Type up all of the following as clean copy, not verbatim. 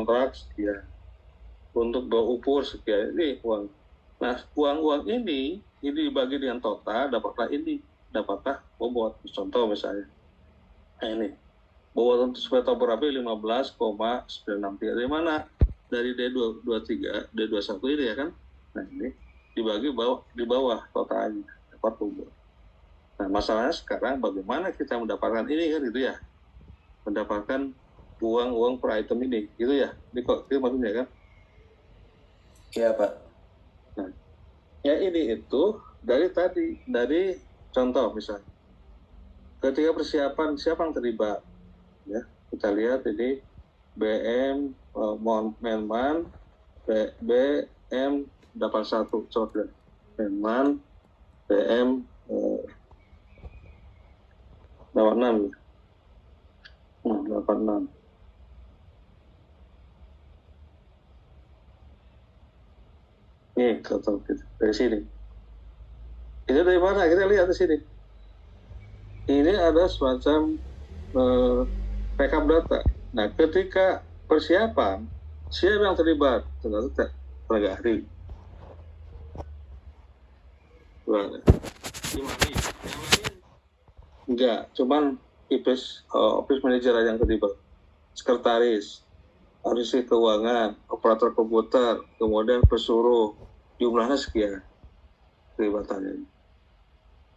kontrak sekian, untuk berukur sekian, ini uang. Nah, uang-uang ini dibagi dengan total, dapatlah bobot. Contoh misalnya, ini bobot untuk sepeda berapi 15,963. Dari mana? Dari D23, D21 ini ya kan? Nah, ini dibagi di bawah totalnya, dapat bobot. Nah, masalahnya sekarang bagaimana kita mendapatkan ini kan gitu ya? Mendapatkan uang per item ini, gitu ya? Ini kok itu maksudnya kan? Iya, Pak. Nah, ya ini itu dari contoh misalnya, ketika persiapan siapa yang terlibat, ya kita lihat ini BM Menman BM 81 coba Menman BM 86 86. Nih, contoh kita dari sini. Ini dari mana? Kita lihat di sini. Ini ada semacam backup data. Nah, ketika persiapan, siapa yang terlibat? Ternyata tenaga ahli. Enggak, cuman office manager yang terlibat. Sekretaris, audisi keuangan, operator komputer, kemudian pesuruh, jumlahnya sekian terlibatannya.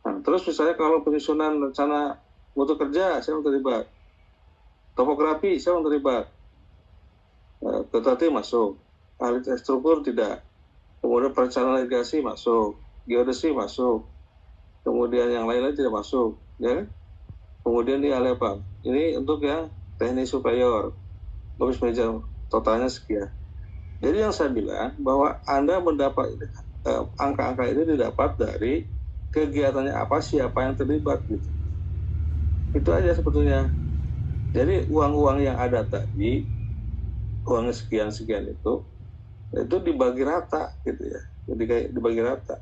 Nah, terus misalnya kalau penyusunan rencana mutu kerja, siapa yang terlibat? Topografi, siapa yang terlibat? Ketua tim masuk, ahli struktur tidak, kemudian perencanaan irigasi masuk, geodesi masuk, kemudian yang lain-lain tidak masuk, ya. Kemudian ini ahli apa? Ini untuk yang teknik superior, office manager, totalnya sekian. Jadi yang saya bilang bahwa Anda mendapat angka-angka ini didapat dari kegiatannya apa, siapa yang terlibat gitu. Itu aja sebetulnya. Jadi uang-uang yang ada tadi, uang sekian-sekian itu dibagi rata gitu ya. Jadi kayak dibagi rata.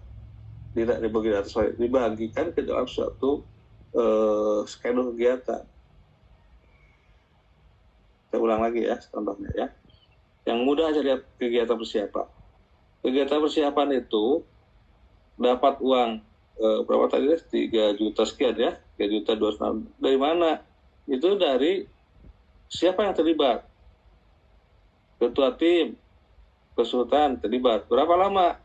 Tidak dibagi rata, dibagikan ke dalam suatu skedul kegiatan. Saya ulang lagi ya contohnya ya. Yang mudah aja lihat kegiatan persiapan. Kegiatan persiapan itu dapat uang berapa tadi? 3 juta sekian ya, 3 juta 200. Dari mana? Itu dari siapa yang terlibat? Ketua tim, konsultan terlibat. Berapa lama?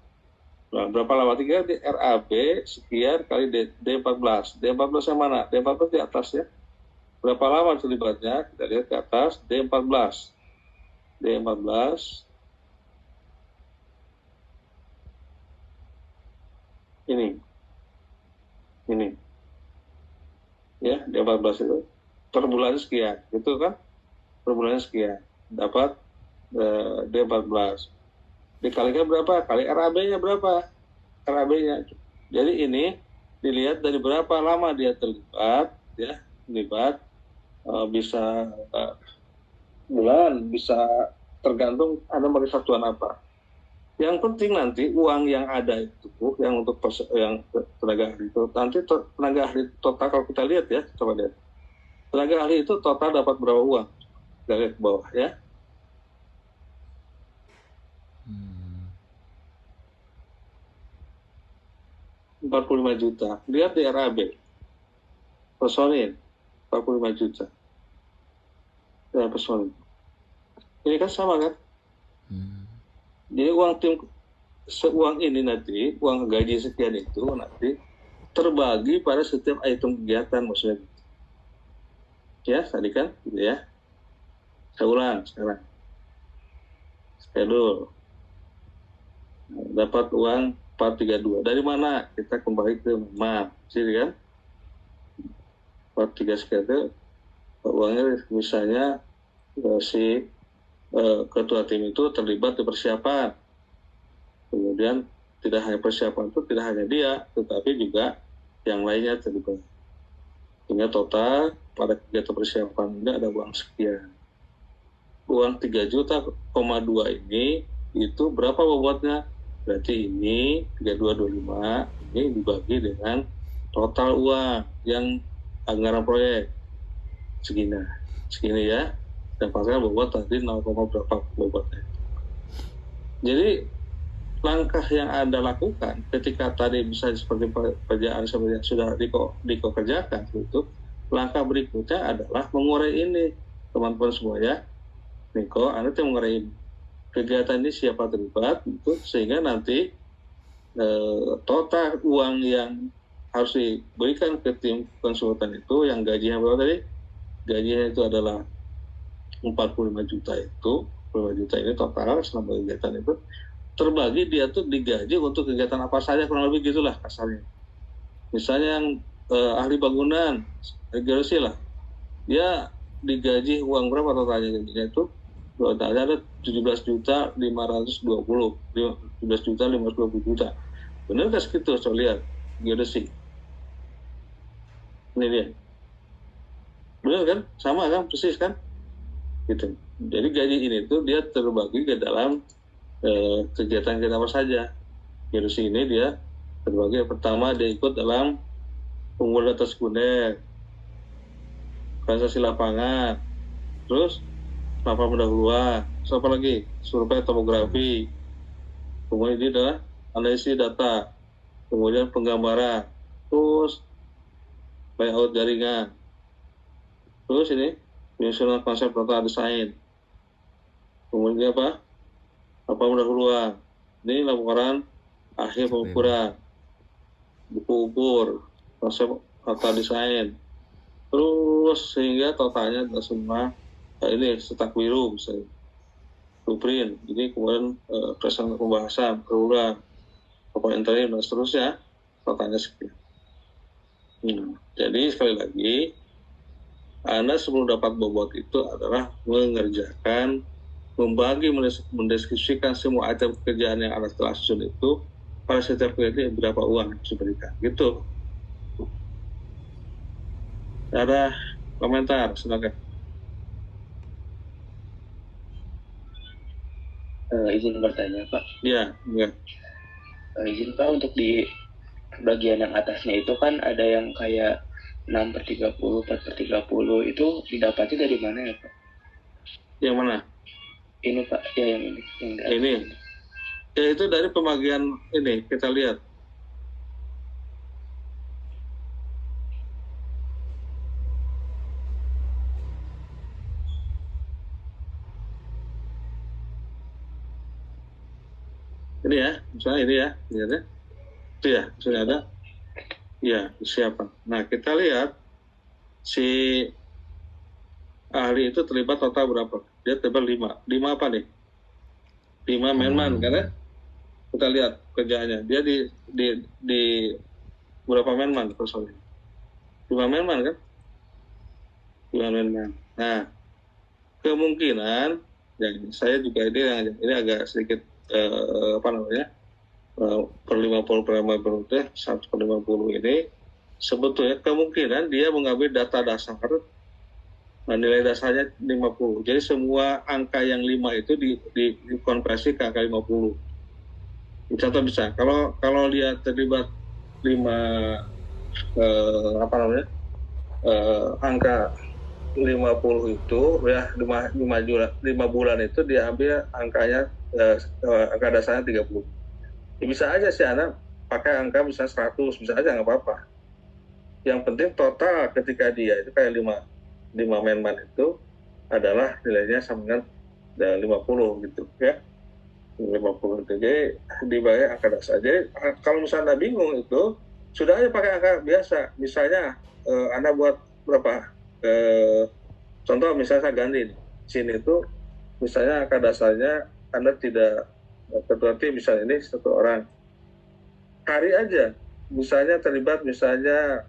Nah, berapa lama? 3 di RAB sekian kali D14. D14 yang mana? D14 di atas ya. Berapa lama terlibatnya? Kita lihat ke atas, D14. D14 ini ya, D14 itu per bulan sekian, gitu kan? Per bulan sekian dapat D14 dikalikan berapa? Kali RAB-nya berapa? RAB-nya. Jadi ini dilihat dari berapa lama dia terlibat ya, bisa bulan, bisa tergantung Anda pakai satuan apa. Yang penting nanti uang yang ada itu, yang untuk yang tenaga ahli itu, nanti tenaga ahli total kalau kita lihat ya, coba lihat. Tenaga ahli itu total dapat berapa uang? Kita lihat ke bawah ya. 45 juta. Lihat di RAB. Personil 45 juta. Ya, personil. Ini kan sama kan? Jadi uang ini nanti, uang gaji sekian itu nanti terbagi pada setiap item kegiatan maksudnya. Ya, tadi kan gitu ya. Saya ulang sekarang. Schedule. Dapat uang 432. Dari mana? Kita kembali ke map. Sini kan? 43 sekian itu uangnya misalnya si ketua tim itu terlibat di persiapan. Kemudian tidak hanya persiapan itu, tidak hanya dia, tetapi juga yang lainnya terlibat. Sehingga total pada kegiatan persiapan ini ada uang sekian. Uang 3 juta, 2 ini itu berapa bobotnya? Berarti ini 3225 ini dibagi dengan total uang yang anggaran proyek segini ya. dapatkan bobot tadi 0, berapa bobotnya. Jadi langkah yang Anda lakukan ketika tadi bisa seperti pekerjaan seperti yang sudah Diko kerjakan itu, langkah berikutnya adalah mengurai ini, teman-teman semuanya. Niko, Anda tuh mengurai ini. Kegiatan ini siapa terlibat, itu sehingga nanti total uang yang harus diberikan ke tim konsultan itu, yang gajinya berapa tadi? Gajinya itu adalah 45 juta itu, 45 juta ini total selama kegiatan itu, terbagi dia tuh digaji untuk kegiatan apa saja, kurang lebih gitulah kasarnya. Misalnya yang ahli bangunan, geologi lah, dia digaji uang berapa totalnya gajinya itu? Totalnya ada 17 juta 520, 17 juta 520 juta. Benar nggak segitu? Saya lihat geodesi. Ini dia. Benar kan? Sama kan? Persis kan? Gitu. Jadi gaji ini tuh dia terbagi ke dalam kegiatan kita apa saja. Geodesi ini dia terbagi. Pertama dia ikut dalam pengukuran atas sekunder, organisasi lapangan, terus mapa pendahuluan, terus apa lagi? Survei topografi. Kemudian ini adalah analisis data, kemudian penggambaran, terus layout jaringan, terus ini penyusunan konsep data desain, kemudian apa pendahuluan, ini laporan akhir pengukuran, buku ukur, konsep data desain, terus sehingga totalnya semua ini cetak biru misalnya, blueprint, ini kemudian presentasi pembahasan, perulang, laporan interim dan seterusnya, totalnya sekian. Jadi sekali lagi, Anda sebelum dapat bobot itu adalah mengerjakan, membagi, mendeskripsikan semua item pekerjaan yang Anda telah susun itu, pada setiap kali berapa uang yang diberikan. Gitu. Ada komentar, silakan. Izin bertanya, Pak. Iya. Izin Pak, untuk di bagian yang atasnya itu kan ada yang kayak 6/30, 4/30, itu didapatnya dari mana ya Pak? Yang mana? Ini Pak, ya yang ini. Ini. Ya itu dari pembagian ini, kita lihat. Ini ya, misalnya ini ya, lihat ya. Itu ya, sudah ada. Ya, siapa? Nah, kita lihat si ahli itu terlibat total berapa? Dia terlibat 5. 5 apa nih? 5 manman, kan ya? Kita lihat kerjaannya. Dia di berapa manman personil? 5 manman kan? 5 manman. Nah, kemungkinan, ya saya juga ini agak sedikit per 50 per 50 1/50 ini sebetulnya kemungkinan dia mengambil data dasar, nilai dasarnya 50. Jadi semua angka yang 5 itu dikonversi ke angka 50. Contoh bisa, kalau dia terlibat 5 angka 50 itu ya 5 bulan itu dia ambil angkanya angka dasarnya 30. Ya, bisa aja sih anak pakai angka misalnya 100, bisa aja nggak apa-apa. Yang penting total ketika dia itu kayak 5 manman itu adalah nilainya sama dengan 50 gitu ya. 50 itu. Jadi dibayar angka dasar. Jadi kalau misalnya Anda bingung itu sudah aja pakai angka biasa. Misalnya Anda buat berapa? Contoh misalnya saya ganti nih. Sini itu misalnya angka dasarnya Anda tidak ketua tim misalnya ini 1 orang. Hari aja misalnya terlibat misalnya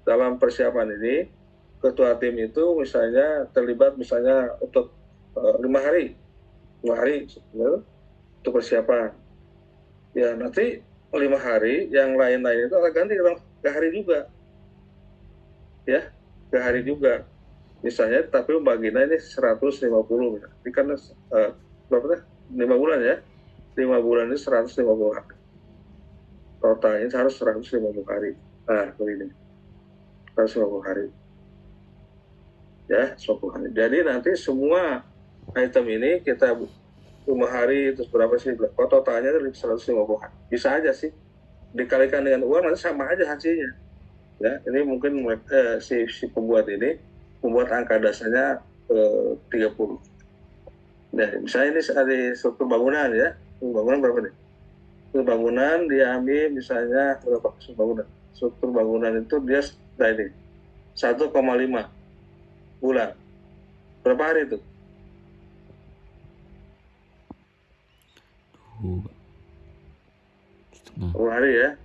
dalam persiapan ini ketua tim itu misalnya terlibat misalnya untuk 5 hari untuk persiapan. Ya nanti 5 hari yang lain-lain itu akan ganti ke hari juga. Ya, ke hari juga. Misalnya tapi bagiannya ini 150. Ini kan berapa? 5 bulan ya. 5 bulan ini 150 hari. Totalnya harus 150 hari. Nah, begini. 150 hari. ya 50 hari. Jadi nanti semua item ini kita 5 hari terus berapa sih? Kalau totalnya itu 150 hari. Bisa aja sih dikalikan dengan uang nanti sama aja hasilnya. Ya, ini mungkin si pembuat ini membuat angka dasarnya 30. Nah, misalnya ini ada struktur bangunan ya. Bangunan berapa nih? Struktur bangunan dia ambil misalnya berapa struktur bangunan? Struktur bangunan itu dia ini 1,5 bulan. Berapa hari itu? 2,5 hari ya.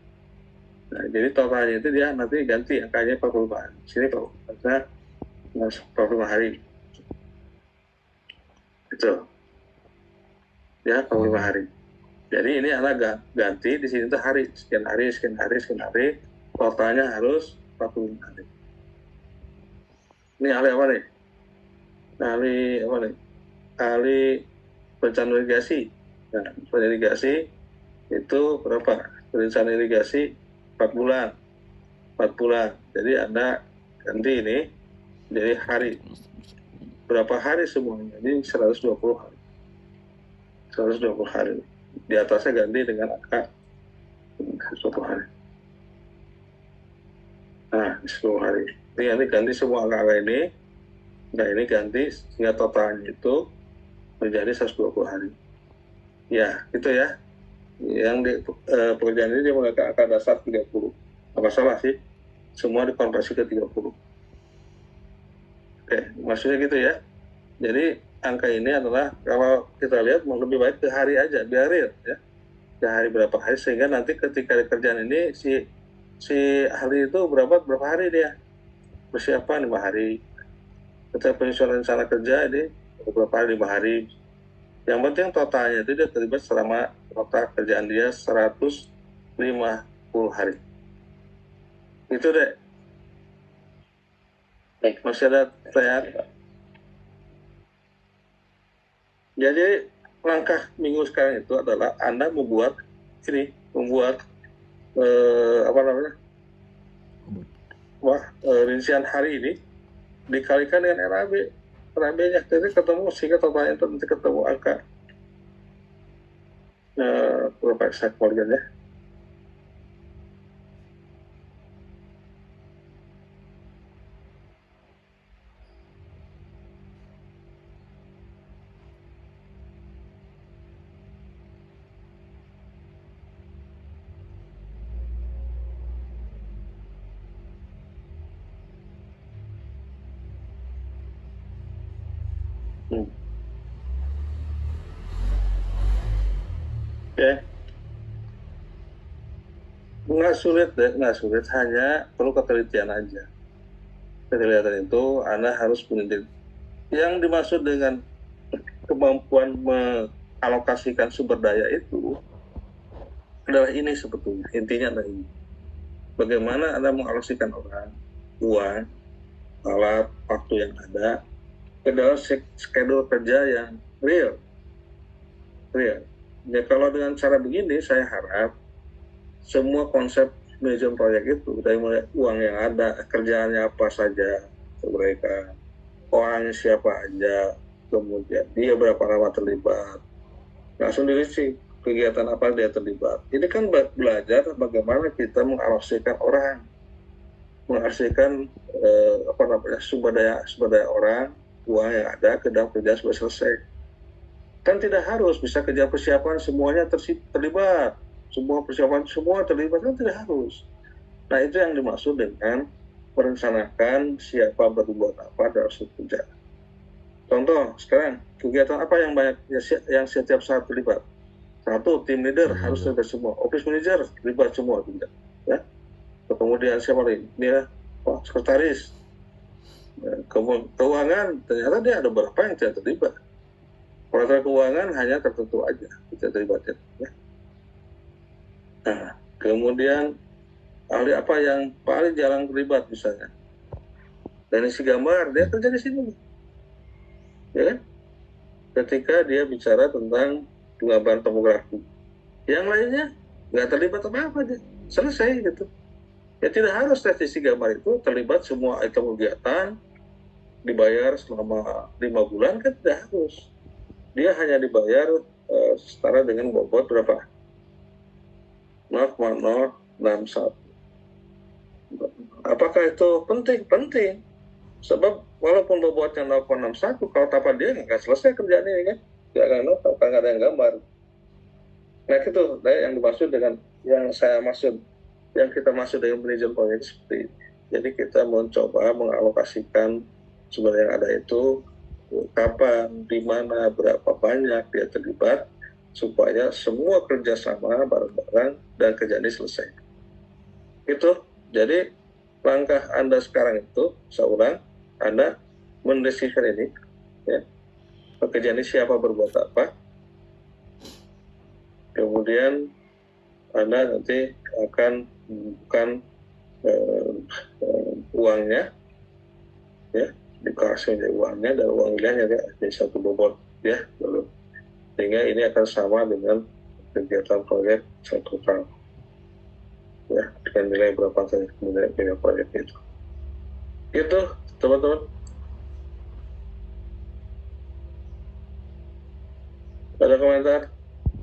Nah, jadi totalnya itu dia nanti ganti angkanya 45 hari. Sini 45 hari. Itu. Ya, 45 hari. Jadi ini adalah ganti di sini tuh hari, sekian hari, totalnya harus 45 hari. Ini ahli apa nih? Ahli apa nih? Ahli perencanaan irigasi. Nah, perencanaan irigasi itu berapa? Perencanaan irigasi 4 bulan. 4 bulan. Jadi Anda ganti ini jadi hari. Berapa hari semuanya? Jadi 120 hari. 120 hari. Di atasnya ganti dengan angka 120 hari. Nah, 10 hari. Ini ganti semua angka ini. Nah, ini ganti sehingga totalnya itu menjadi 120 hari. Ya, gitu ya. Yang di pekerjaan ini dia menggunakan angka dasar 30. Apa salah sih? Semua dikonversi ke 30. Oke, maksudnya gitu ya. Jadi angka ini adalah kalau kita lihat lebih baik ke hari aja, biar real ya. Ke hari berapa hari sehingga nanti ketika di kerjaan ini si ahli itu berapa hari dia persiapan 5 hari. Ketika penyusunan rencana kerja ini berapa hari 5 hari. Yang penting totalnya itu dia terlibat selama total kerjaan dia 150 hari. Itu deh. Baik. Masih ada pertanyaan? Jadi langkah minggu sekarang itu adalah Anda membuat rincian hari ini dikalikan dengan RAB. RAB-nya jadi ketemu sehingga totalnya nanti ketemu angka berapa saya keluarganya. Ya. Nggak sulit, hanya perlu ketelitian aja. Ketelitian itu Anda harus meneliti. Yang dimaksud dengan kemampuan mengalokasikan sumber daya itu adalah ini sebetulnya, intinya adalah ini. Bagaimana Anda mengalokasikan orang, uang, alat, waktu yang ada ke dalam schedule kerja yang real. Ya kalau dengan cara begini saya harap semua konsep manajemen proyek itu dari mulai uang yang ada, kerjaannya apa saja mereka, orangnya siapa aja, kemudian dia berapa lama terlibat, langsung dirinci kegiatan apa dia terlibat. Ini kan belajar bagaimana kita mengalokasikan orang, mengalokasikan sumber daya orang, uang yang ada ke dalam kerja sudah selesai. Kan tidak harus bisa kerja persiapan semuanya terlibat, semua persiapan semua terlibat, kan tidak harus. Nah, itu yang dimaksud dengan merencanakan siapa berbuat apa dalam suatu kerja. Contoh sekarang kegiatan apa yang banyak yang setiap saat terlibat? Satu, tim leader harus terlibat semua, office manager terlibat semua tidak, ya. Kemudian siapa lagi? Dia sekretaris, keuangan ternyata dia ada beberapa yang tidak terlibat. Operator keuangan hanya tertentu aja tidak terlibat, ya. Nah, kemudian ahli apa yang paling jarang terlibat misalnya teknisi gambar, dia kerja di sini, ya kan? Ketika dia bicara tentang penggambaran topografi, yang lainnya nggak terlibat apa-apa, dia selesai gitu. Ya tidak harus teknisi gambar itu terlibat semua item kegiatan dibayar selama 5 bulan kan tidak harus. Dia hanya dibayar setara dengan bobot berapa? 0,061. Apakah itu penting? Penting. Sebab walaupun bobotnya 0,61, kalau tanpa dia nggak selesai kerjaan ini kan. Nggak ada yang gambar. Nah itu yang dimaksud dengan yang saya maksud, yang kita maksud dengan manajemen proyek seperti ini. Jadi kita mencoba mengalokasikan sumber yang ada itu kapan, di mana, berapa banyak dia terlibat supaya semua kerjasama bareng-bareng dan kerjaan ini selesai. Itu jadi langkah Anda sekarang itu, saya Anda mendesiskan ini, ya, pekerjaan ini siapa berbuat apa, kemudian Anda nanti akan membuka uangnya, ya, dikasih uangnya dan uangnya jadi satu bobot, ya, dulu. Sehingga ini akan sama dengan kegiatan proyek satu tahun, ya, dengan nilai berapa saja nilai proyek itu. Gitu, teman-teman. Ada komentar?